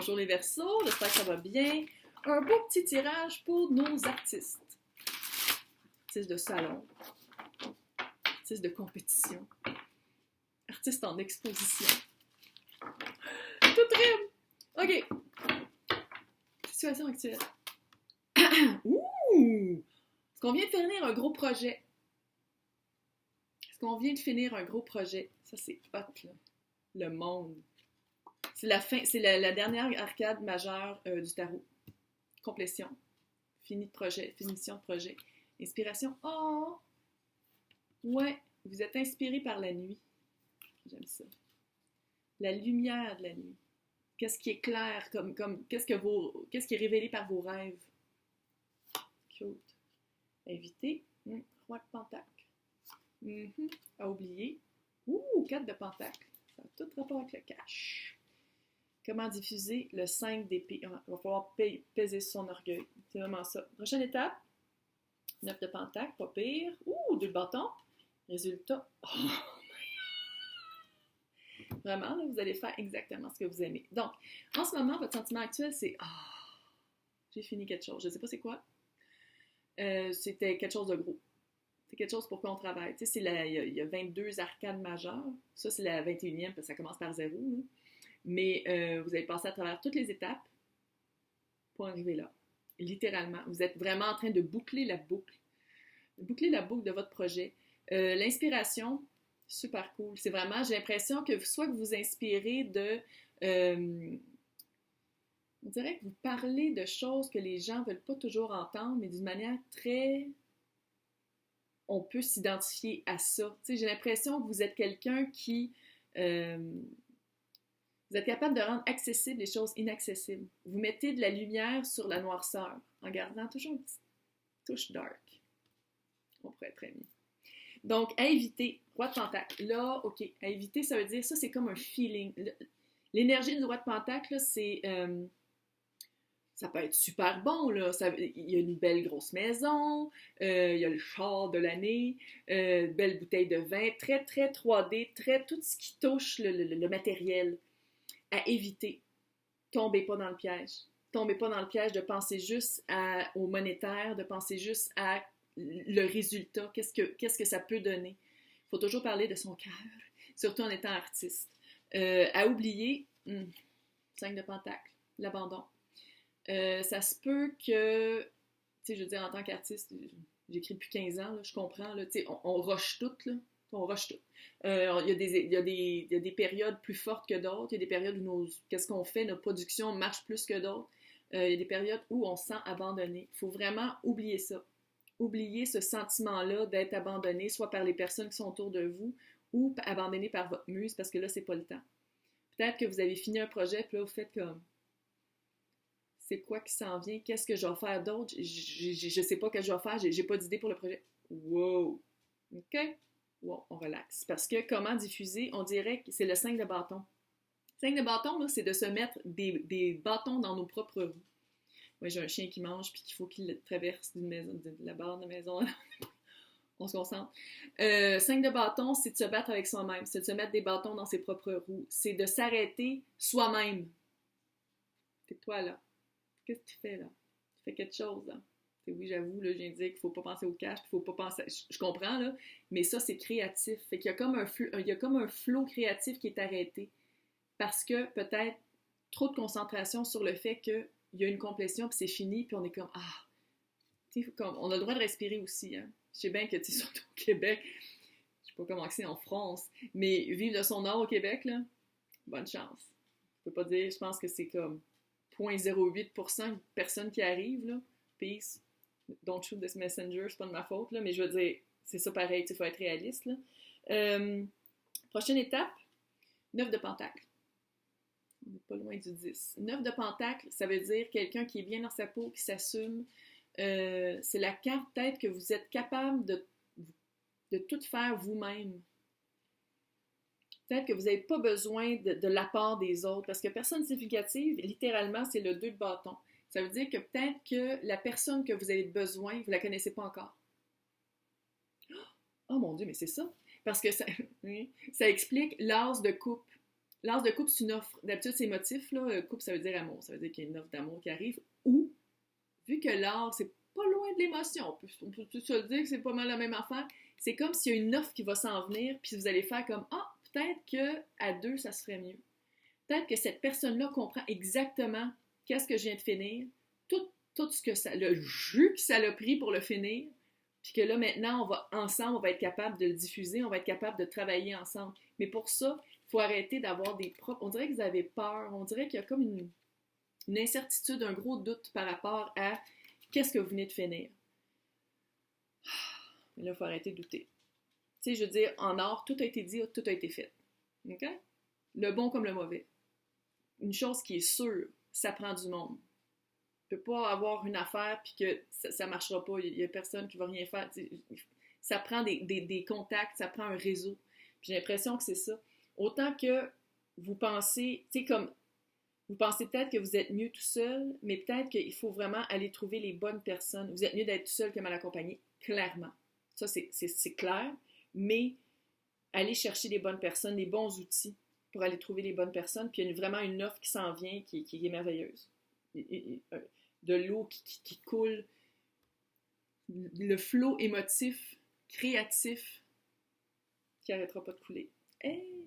Bonjour les Verseaux, j'espère que ça va bien. Un beau petit tirage pour nos artistes. Artistes de salon, artistes de compétition, artistes en exposition. Tout rime! OK. Situation actuelle. Ouh! Est-ce qu'on vient de finir un gros projet? Ça, c'est hot, là. Le monde. C'est la fin, c'est la dernière arcade majeure du tarot. Complétion. Finition de projet. Inspiration. Oh! Ouais, vous êtes inspiré par la nuit. J'aime ça. La lumière de la nuit. Qu'est-ce qui est clair, qu'est-ce qui est révélé par vos rêves? Cute. Invité. Roi de Pentacle. À oublier. Ouh, 4 de Pentacle. Ça a tout rapport avec le cash. Comment diffuser le 5 d'épée? Il va falloir peser son orgueil. C'est vraiment ça. Prochaine étape. 9 de Pentacle, pas pire. Ouh, 2 de bâton. Résultat. Oh, vraiment, là, vous allez faire exactement ce que vous aimez. Donc, en ce moment, votre sentiment actuel, c'est « Ah, j'ai fini quelque chose. » Je ne sais pas c'est quoi. C'était quelque chose de gros. C'est quelque chose pour quoi on travaille. Tu sais, il y a 22 arcades majeures. Ça, c'est la 21e, parce que ça commence par 0. Là. Mais vous allez passer à travers toutes les étapes pour arriver là. Littéralement. Vous êtes vraiment en train de boucler la boucle. Boucler la boucle de votre projet. L'inspiration, super cool. C'est vraiment, j'ai l'impression que soit que vous inspirez de... on dirait que vous parlez de choses que les gens ne veulent pas toujours entendre, mais d'une manière très... On peut s'identifier à ça. Tu sais, j'ai l'impression que vous êtes quelqu'un qui... vous êtes capable de rendre accessibles les choses inaccessibles. Vous mettez de la lumière sur la noirceur en gardant toujours une petite touche dark. On pourrait être amis. Donc, à éviter, roi de Pentacle. Là, OK, à éviter, ça veut dire, ça, c'est comme un feeling. L'énergie du roi de Pentacle, là, c'est... ça peut être super bon, là. Il y a une belle grosse maison, il y a le char de l'année, belle bouteille de vin, très, très 3D, très tout ce qui touche le matériel. À éviter. Tombez pas dans le piège. Tombez pas dans le piège de penser juste au monétaire, de penser juste à le résultat, qu'est-ce que ça peut donner. Il faut toujours parler de son cœur, surtout en étant artiste. À oublier, 5 de Pentacle, l'abandon. Ça se peut que, tu sais, je veux dire, en tant qu'artiste, j'écris depuis 15 ans, là, je comprends, là, tu sais, on rush tout, là. On rush tout. Il y a des périodes plus fortes que d'autres. Il y a des périodes où qu'est-ce qu'on fait, notre production marche plus que d'autres. Il y a des périodes où on se sent abandonné. Il faut vraiment oublier ça. Oublier ce sentiment-là d'être abandonné, soit par les personnes qui sont autour de vous ou abandonné par votre muse, parce que là, c'est pas le temps. Peut-être que vous avez fini un projet, puis là, vous faites comme... C'est quoi qui s'en vient? Qu'est-ce que je vais faire d'autre? Je sais pas ce que je vais faire. J'ai pas d'idée pour le projet. Wow! OK? Wow, on relaxe. Parce que comment diffuser, on dirait que c'est le 5 de bâton. Le 5 de bâton, là, c'est de se mettre des bâtons dans nos propres roues. Moi, j'ai un chien qui mange puis qu'il faut qu'il traverse d'une maison, de la barre de maison. On se concentre. 5 de bâton, c'est de se battre avec soi-même. C'est de se mettre des bâtons dans ses propres roues. C'est de s'arrêter soi-même. C'est toi, là. Qu'est-ce que tu fais, là? Tu fais quelque chose, là. Oui, j'avoue, là, je viens de dire qu'il ne faut pas penser au cash, il faut pas penser... Je comprends, là, mais ça, c'est créatif. Fait qu'il y a comme un flow créatif qui est arrêté. Parce que, peut-être, trop de concentration sur le fait qu'il y a une complétion, puis c'est fini, puis on est comme, ah! Tu sais, on a le droit de respirer aussi, hein. Je sais bien que, tu sais, surtout au Québec, je sais pas comment c'est en France, mais vivre de son art au Québec, là, bonne chance. Je peux pas dire, je pense que c'est comme 0,08% de personnes qui arrivent, là. Peace. Don't shoot this messenger, c'est pas de ma faute, là, mais je veux dire, c'est ça pareil, il faut être réaliste. Là. Prochaine étape, 9 de Pentacle. On n'est pas loin du 10. 9 de Pentacle, ça veut dire quelqu'un qui est bien dans sa peau, qui s'assume. C'est la carte peut-être que vous êtes capable de tout faire vous-même. Peut-être que vous n'avez pas besoin de l'apport des autres, parce que personne significative, littéralement, c'est le 2 de bâton. Ça veut dire que peut-être que la personne que vous avez besoin, vous ne la connaissez pas encore. Oh mon Dieu, mais c'est ça! Parce que ça explique l'as de coupe. L'as de coupe, c'est une offre. D'habitude, c'est émotif, là. Coupe, ça veut dire amour. Ça veut dire qu'il y a une offre d'amour qui arrive. Ou, vu que l'art, c'est pas loin de l'émotion, on peut se le dire que c'est pas mal la même affaire. C'est comme s'il y a une offre qui va s'en venir, puis vous allez faire comme ah, peut-être qu'à deux, ça serait mieux. Peut-être que cette personne-là comprend exactement qu'est-ce que je viens de finir, tout ce que ça, le jus que ça a pris pour le finir, puis que là, maintenant, ensemble, on va être capable de le diffuser, on va être capable de travailler ensemble. Mais pour ça, il faut arrêter d'avoir des propres... On dirait que vous avez peur, on dirait qu'il y a comme une incertitude, un gros doute par rapport à qu'est-ce que vous venez de finir. Mais là, il faut arrêter de douter. Tu sais, je veux dire, en art, tout a été dit, tout a été fait. OK? Le bon comme le mauvais. Une chose qui est sûre, ça prend du monde. Tu ne peux pas avoir une affaire puis que ça ne marchera pas. Il n'y a personne qui va rien faire. Ça prend des contacts, ça prend un réseau. Puis j'ai l'impression que c'est ça. Autant que vous pensez, tu sais, comme vous pensez peut-être que vous êtes mieux tout seul, mais peut-être qu'il faut vraiment aller trouver les bonnes personnes. Vous êtes mieux d'être tout seul que mal accompagné, clairement. Ça, c'est clair. Mais aller chercher les bonnes personnes, les bons outils pour aller trouver les bonnes personnes. Puis il y a vraiment une offre qui s'en vient qui est merveilleuse. De l'eau qui coule, le flot émotif, créatif, qui n'arrêtera pas de couler. Hey!